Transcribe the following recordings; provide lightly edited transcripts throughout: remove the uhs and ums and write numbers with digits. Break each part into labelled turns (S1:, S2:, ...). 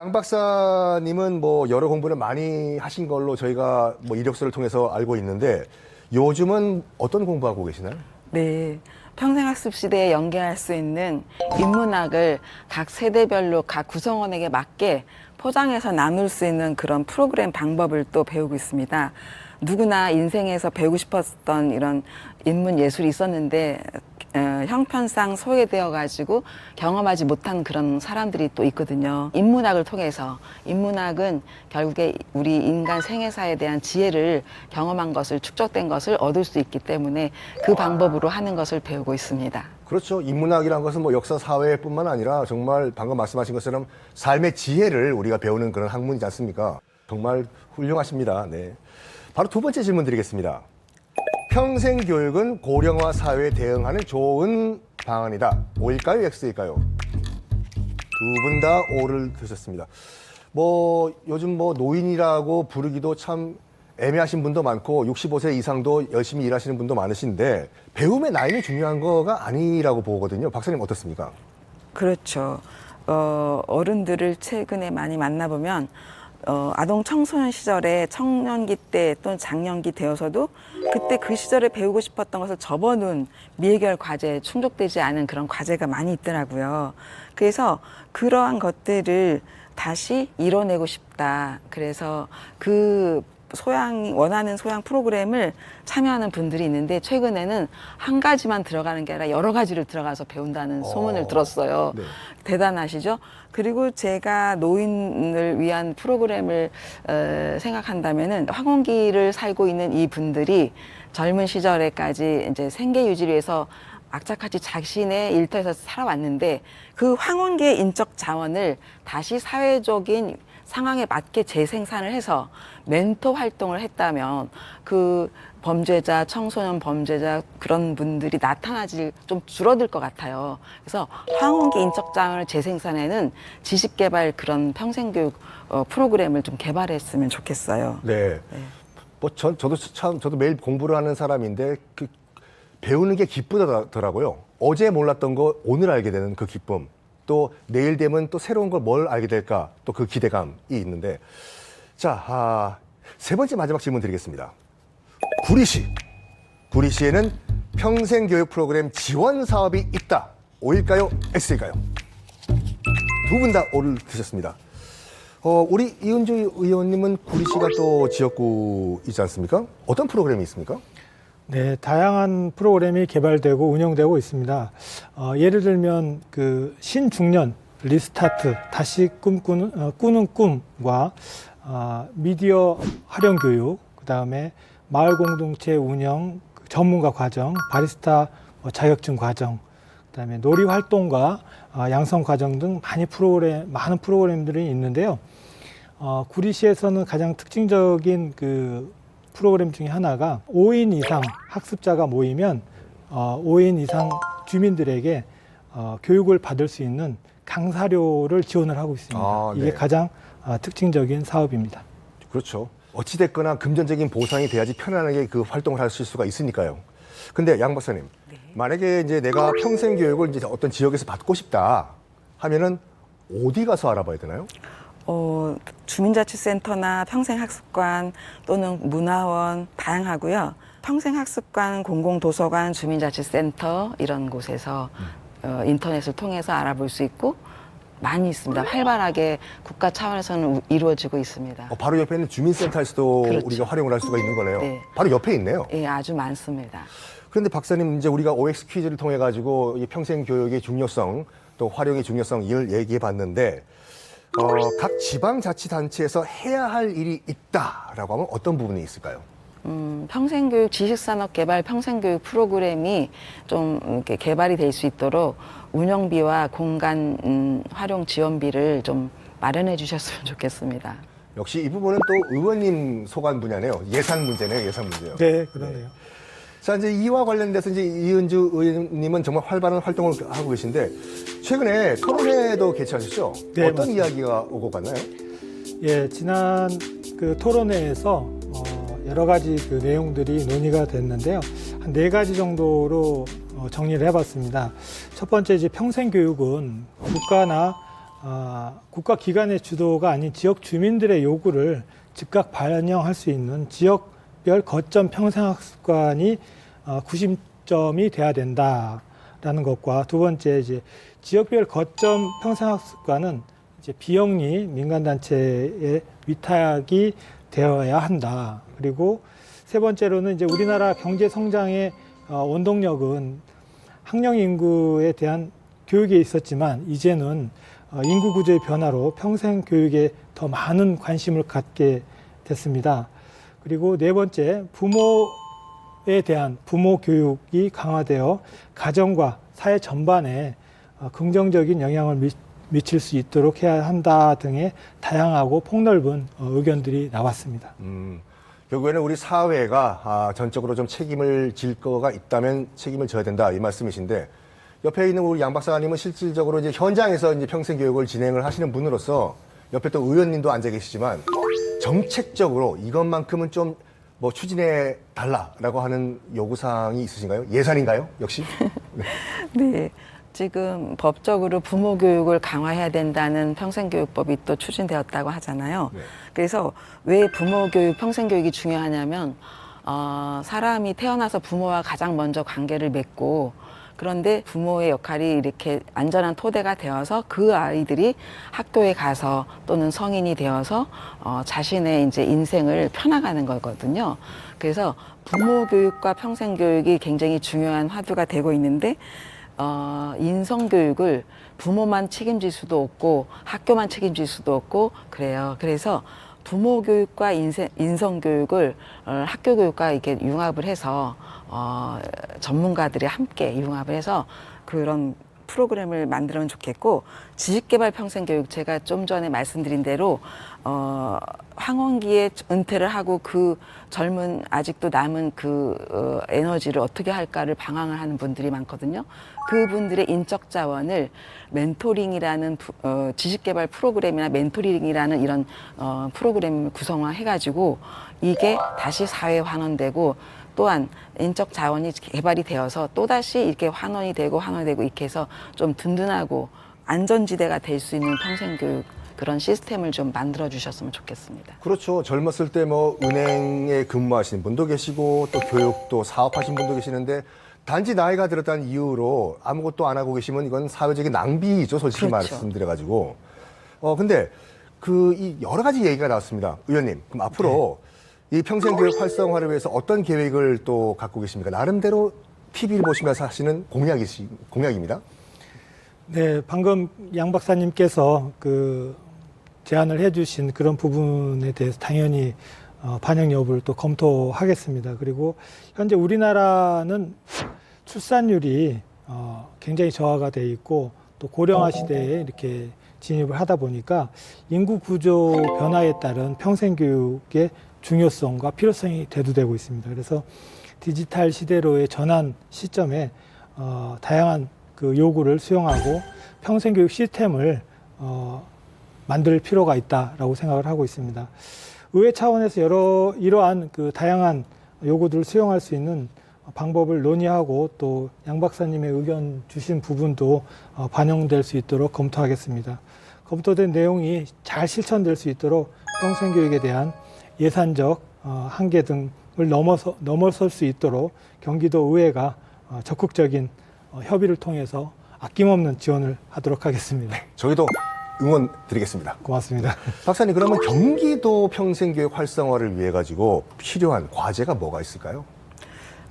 S1: 양 박사님은 뭐 여러 공부를 많이 하신 걸로 저희가 뭐 이력서를 통해서 알고 있는데 요즘은 어떤 공부하고 계시나요?
S2: 네. 평생학습 시대에 연계할 수 있는 인문학을 각 세대별로 각 구성원에게 맞게 포장해서 나눌 수 있는 그런 프로그램 방법을 또 배우고 있습니다. 누구나 인생에서 배우고 싶었던 이런 인문 예술이 있었는데 형편상 소외되어 가지고 경험하지 못한 그런 사람들이 또 있거든요. 인문학을 통해서 인문학은 결국에 우리 인간 생애사에 대한 지혜를 경험한 것을 축적된 것을 얻을 수 있기 때문에 그 방법으로 하는 것을 배우고 있습니다.
S1: 그렇죠. 인문학이라는 것은 뭐 역사 사회뿐만 아니라 정말 방금 말씀하신 것처럼 삶의 지혜를 우리가 배우는 그런 학문이지 않습니까? 정말 훌륭하십니다. 네. 바로 두 번째 질문 드리겠습니다. 평생 교육은 고령화 사회에 대응하는 좋은 방안이다. O일까요? X일까요? 두 분 다 O를 드셨습니다. 뭐 요즘 뭐 노인이라고 부르기도 참 애매하신 분도 많고 65세 이상도 열심히 일하시는 분도 많으신데 배움의 나이는 중요한 거가 아니라고 보거든요. 박사님 어떻습니까?
S2: 그렇죠. 어른들을 최근에 많이 만나보면 아동 청소년 시절에 청년기 때 또는 장년기 되어서도 그때 그 시절에 배우고 싶었던 것을 접어놓은 미해결 과제에 충족되지 않은 그런 과제가 많이 있더라고요. 그래서 그러한 것들을 다시 이뤄내고 싶다. 그래서 그 원하는 소양 프로그램을 참여하는 분들이 있는데 최근에는 한 가지만 들어가는 게 아니라 여러 가지를 들어가서 배운다는 소문을 들었어요.
S1: 네.
S2: 대단하시죠? 그리고 제가 노인을 위한 프로그램을 생각한다면은 황혼기를 살고 있는 이 분들이 젊은 시절에까지 이제 생계 유지를 위해서 악착같이 자신의 일터에서 살아왔는데 그 황혼기의 인적 자원을 다시 사회적인 상황에 맞게 재생산을 해서 멘토 활동을 했다면 그 범죄자, 청소년 범죄자 그런 분들이 나타나질 좀 줄어들 것 같아요. 그래서 황혼기 인적 자원을 재생산에는 지식개발 그런 평생교육 프로그램을 좀 개발했으면 좋겠어요.
S1: 네. 뭐 저도 매일 공부를 하는 사람인데 그 배우는 게 기쁘더라고요. 어제 몰랐던 거 오늘 알게 되는 그 기쁨. 또 내일 되면 또 새로운 걸 뭘 알게 될까 또 그 기대감이 있는데 자, 세 번째 마지막 질문 드리겠습니다. 구리시에는 평생교육 프로그램 지원 사업이 있다. O일까요? X일까요? 두 분 다 O를 드셨습니다. 우리 이은주 의원님은 구리시가 또 지역구이지 않습니까? 어떤 프로그램이 있습니까?
S3: 네, 다양한 프로그램이 개발되고 운영되고 있습니다. 예를 들면 그 신중년 리스타트 다시 꾸는 꿈과 미디어 활용 교육, 그다음에 마을 공동체 운영 전문가 과정, 바리스타 자격증 과정, 그다음에 놀이 활동과 양성 과정 등 많은 프로그램들이 있는데요. 구리시에서는 가장 특징적인 그 프로그램 중에 하나가 5인 이상 학습자가 모이면 5인 이상 주민들에게 교육을 받을 수 있는 강사료를 지원을 하고 있습니다.
S1: 네.
S3: 이게 가장 특징적인 사업입니다.
S1: 그렇죠. 어찌됐거나 금전적인 보상이 돼야지 편안하게 그 활동을 하실 수가 있으니까요. 근데 양 박사님, 만약에 이제 내가 평생 교육을 이제 어떤 지역에서 받고 싶다 하면은 어디 가서 알아봐야 되나요?
S2: 주민자치센터나 평생학습관 또는 문화원 다양하고요. 평생학습관, 공공도서관, 주민자치센터 이런 곳에서 인터넷을 통해서 알아볼 수 있고 많이 있습니다. 활발하게 국가 차원에서는 이루어지고 있습니다.
S1: 바로 옆에 있는 주민센터에서도
S2: 그렇죠.
S1: 우리가 활용을 할 수가 있는 거네요.
S2: 네.
S1: 바로 옆에 있네요.
S2: 예, 아주 많습니다.
S1: 그런데 박사님, 이제 우리가 OX 퀴즈를 통해 가지고 이 평생 교육의 중요성 또 활용의 중요성을 얘기해 봤는데 각 지방자치단체에서 해야 할 일이 있다라고 하면 어떤 부분이 있을까요?
S2: 평생교육 지식산업개발 평생교육 프로그램이 좀 이렇게 개발이 될 수 있도록 운영비와 공간 활용 지원비를 좀 마련해 주셨으면 좋겠습니다.
S1: 역시 이 부분은 또 의원님 소관 분야네요. 예산 문제네요. 예산 문제요.
S3: 네, 그러네요.
S1: 자, 이제 이와 관련돼서 이제 이은주 의원님은 정말 활발한 활동을 하고 계신데 최근에 토론회도 개최하셨죠?
S3: 네,
S1: 어떤
S3: 맞습니다.
S1: 이야기가 오고 갔나요?
S3: 예, 지난 그 토론회에서 여러 가지 그 내용들이 논의가 됐는데요. 한 4가지 정도로 정리를 해봤습니다. 첫 번째 이제 평생 교육은 국가나 국가기관의 주도가 아닌 지역 주민들의 요구를 즉각 반영할 수 있는 지역별 거점 평생학습관이 구심점이 돼야 된다라는 것과, 두 번째 이제 지역별 거점 평생학습관은 이제 비영리 민간단체의 위탁이 되어야 한다. 그리고 세 번째로는 이제 우리나라 경제 성장의 원동력은 학령 인구에 대한 교육에 있었지만, 이제는 인구 구조의 변화로 평생 교육에 더 많은 관심을 갖게 됐습니다. 그리고 네 번째, 부모에 대한 부모 교육이 강화되어 가정과 사회 전반에 긍정적인 영향을 미칠 수 있도록 해야 한다 등의 다양하고 폭넓은 의견들이 나왔습니다.
S1: 결국에는 우리 사회가 전적으로 좀 책임을 질 거가 있다면 책임을 져야 된다, 이 말씀이신데, 옆에 있는 우리 양 박사님은 실질적으로 이제 현장에서 이제 평생 교육을 진행을 하시는 분으로서, 옆에 또 의원님도 앉아 계시지만, 정책적으로 이것만큼은 좀 뭐 추진해 달라라고 하는 요구사항이 있으신가요? 예산인가요? 역시?
S2: 네. 지금 법적으로 부모 교육을 강화해야 된다는 평생교육법이 또 추진되었다고 하잖아요.
S1: 네.
S2: 그래서 왜 부모 교육, 평생교육이 중요하냐면, 사람이 태어나서 부모와 가장 먼저 관계를 맺고, 그런데 부모의 역할이 이렇게 안전한 토대가 되어서 그 아이들이 학교에 가서 또는 성인이 되어서 자신의 이제 인생을 펴나가는 거거든요. 그래서 부모 교육과 평생 교육이 굉장히 중요한 화두가 되고 있는데, 인성 교육을 부모만 책임질 수도 없고 학교만 책임질 수도 없고 그래요. 그래서 부모 교육과 인성 교육을 학교 교육과 이렇게 융합을 해서 전문가들이 함께 융합을 해서 그런 프로그램을 만들면 좋겠고, 지식개발 평생교육, 제가 좀 전에 말씀드린 대로 황혼기에 은퇴를 하고 그 젊은 아직도 남은 그 에너지를 어떻게 할까를 방황을 하는 분들이 많거든요. 그분들의 인적 자원을 멘토링이라는 지식개발 프로그램이나 멘토링이라는 이런 프로그램을 구성화해가지고 이게 다시 사회에 환원되고, 또한 인적 자원이 개발이 되어서 또다시 이렇게 환원이 되고 이렇게 해서 좀 든든하고 안전지대가 될 수 있는 평생교육, 그런 시스템을 좀 만들어 주셨으면 좋겠습니다.
S1: 그렇죠. 젊었을 때 뭐 은행에 근무하시는 분도 계시고 또 교육도 사업하신 분도 계시는데, 단지 나이가 들었다는 이유로 아무것도 안 하고 계시면 이건 사회적인 낭비죠, 솔직히
S2: 그렇죠.
S1: 말씀드려가지고. 근데 이 여러 가지 얘기가 나왔습니다. 의원님, 그럼 앞으로 이 평생교육 활성화를 위해서 어떤 계획을 또 갖고 계십니까? 나름대로 TV를 보시면서 하시는 공약입니다.
S3: 네, 방금 양 박사님께서 제안을 해주신 그런 부분에 대해서 당연히 반영 여부를 또 검토하겠습니다. 그리고 현재 우리나라는 출산율이 굉장히 저하가 돼 있고, 또 고령화 시대에 이렇게 진입을 하다 보니까 인구 구조 변화에 따른 평생교육의 중요성과 필요성이 대두되고 있습니다. 그래서 디지털 시대로의 전환 시점에 다양한 그 요구를 수용하고 평생교육 시스템을 만들 필요가 있다라고 생각을 하고 있습니다. 의회 차원에서 이러한 그 다양한 요구들을 수용할 수 있는 방법을 논의하고, 또 양 박사님의 의견 주신 부분도 반영될 수 있도록 검토하겠습니다. 검토된 내용이 잘 실천될 수 있도록 평생교육에 대한 예산적 한계 등을 넘어설 수 있도록 경기도 의회가 적극적인 협의를 통해서 아낌없는 지원을 하도록 하겠습니다.
S1: 저희도 응원 드리겠습니다.
S3: 고맙습니다.
S1: 박사님, 그러면 경기도 평생교육 활성화를 위해 가지고 필요한 과제가 뭐가 있을까요?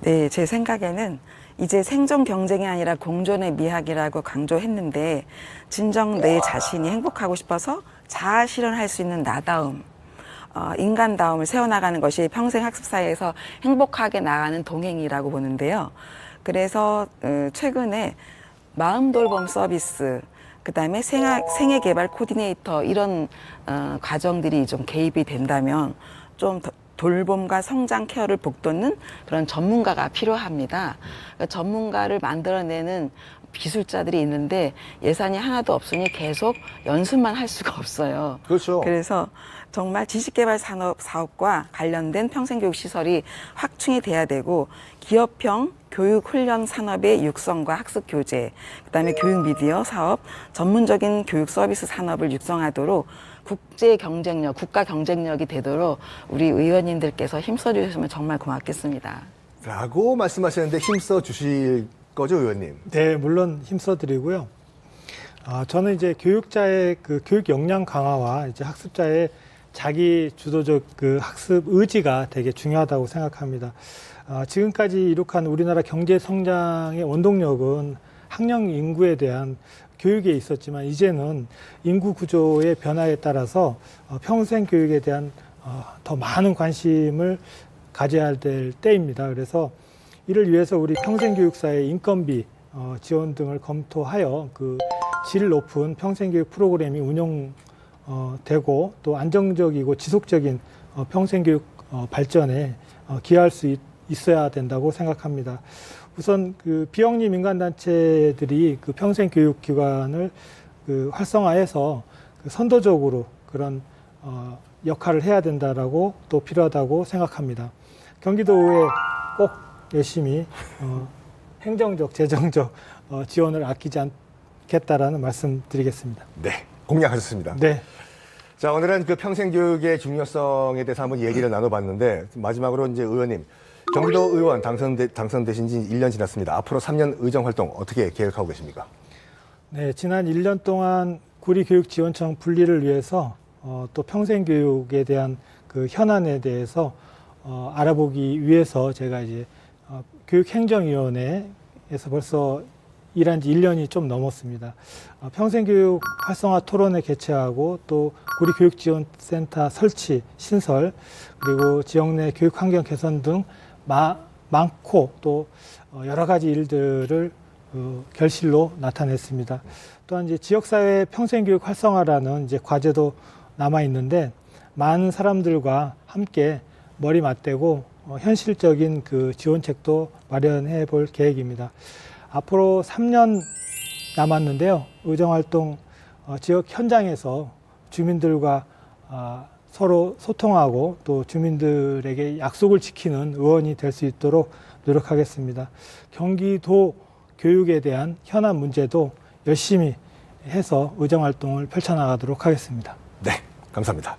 S2: 네, 제 생각에는 이제 생존 경쟁이 아니라 공존의 미학이라고 강조했는데, 진정 내 자신이 행복하고 싶어서 자아 실현할 수 있는 나다움, 인간다움을 세워나가는 것이 평생 학습사에서 행복하게 나가는 동행이라고 보는데요. 그래서 최근에 마음돌봄 서비스, 그다음에 생애개발 코디네이터, 이런 과정들이 좀 개입이 된다면 좀 돌봄과 성장 케어를 북돋는 그런 전문가가 필요합니다. 그러니까 전문가를 만들어내는 기술자들이 있는데 예산이 하나도 없으니 계속 연습만 할 수가 없어요.
S1: 그렇죠.
S2: 그래서 정말 지식개발 산업 사업과 관련된 평생교육 시설이 확충이 돼야 되고 기업형 교육훈련 산업의 육성과 학습 교재, 그다음에 교육 미디어 사업, 전문적인 교육 서비스 산업을 육성하도록 국제 경쟁력, 국가 경쟁력이 되도록 우리 의원님들께서 힘써 주셨으면 정말 고맙겠습니다.
S1: 라고 말씀하셨는데 힘써 주실 거죠, 의원님?
S3: 네, 물론 힘써드리고요. 저는 이제 교육자의 그 교육 역량 강화와 이제 학습자의 자기 주도적 그 학습 의지가 되게 중요하다고 생각합니다. 지금까지 이룩한 우리나라 경제 성장의 원동력은 학령 인구에 대한 교육에 있었지만 이제는 인구 구조의 변화에 따라서 평생 교육에 대한 더 많은 관심을 가져야 될 때입니다. 그래서 이를 위해서 우리 평생교육사의 인건비 지원 등을 검토하여 그 질 높은 평생교육 프로그램이 운영되고 또 안정적이고 지속적인 평생교육 발전에 기여할 수 있어야 된다고 생각합니다. 우선 그 비영리 민간단체들이 그 평생교육기관을 그 활성화해서 그 선도적으로 그런 역할을 해야 된다라고 또 필요하다고 생각합니다. 경기도에 꼭 열심히 행정적, 재정적 지원을 아끼지 않겠다라는 말씀 드리겠습니다.
S1: 네, 공약하셨습니다.
S3: 네.
S1: 자, 오늘은 그 평생교육의 중요성에 대해서 한번 얘기를 나눠봤는데 마지막으로 이제 의원님, 경기도 의원 당선되신 지 1년 지났습니다. 앞으로 3년 의정 활동 어떻게 계획하고 계십니까?
S3: 네, 지난 1년 동안 구리교육지원청 분리를 위해서 또 평생교육에 대한 그 현안에 대해서 알아보기 위해서 제가 이제 교육행정위원회에서 벌써 일한 지 1년이 좀 넘었습니다. 평생교육 활성화 토론회 개최하고 또 구리교육지원센터 설치, 신설, 그리고 지역 내 교육환경 개선 등 많고 또 여러 가지 일들을 결실로 나타냈습니다. 또한 이제 지역사회 평생교육 활성화라는 이제 과제도 남아 있는데 많은 사람들과 함께 머리 맞대고 현실적인 그 지원책도 마련해 볼 계획입니다. 앞으로 3년 남았는데요. 의정활동 지역 현장에서 주민들과 서로 소통하고 또 주민들에게 약속을 지키는 의원이 될 수 있도록 노력하겠습니다. 경기도 교육에 대한 현안 문제도 열심히 해서 의정활동을 펼쳐나가도록 하겠습니다.
S1: 네, 감사합니다.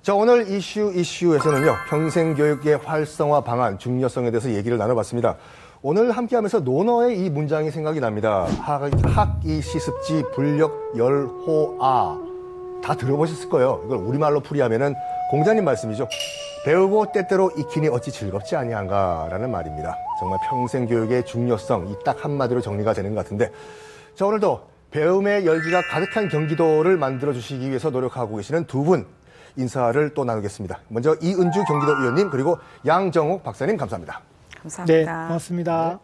S1: 자, 오늘 이슈에서는요, 평생교육의 활성화 방안 중요성에 대해서 얘기를 나눠봤습니다. 오늘 함께하면서 논어의 이 문장이 생각이 납니다. 학이 시습지 불력 열호아. 다 들어보셨을 거예요. 이걸 우리말로 풀이하면은 공자님 말씀이죠. 배우고 때때로 익히니 어찌 즐겁지 아니한가라는 말입니다. 정말 평생교육의 중요성, 이 딱 한마디로 정리가 되는 것 같은데, 자, 오늘도 배움의 열기가 가득한 경기도를 만들어주시기 위해서 노력하고 계시는 두 분 인사를 또 나누겠습니다. 먼저 이은주 경기도 의원님, 그리고 양정욱 박사님 감사합니다.
S2: 감사합니다.
S3: 네, 고맙습니다.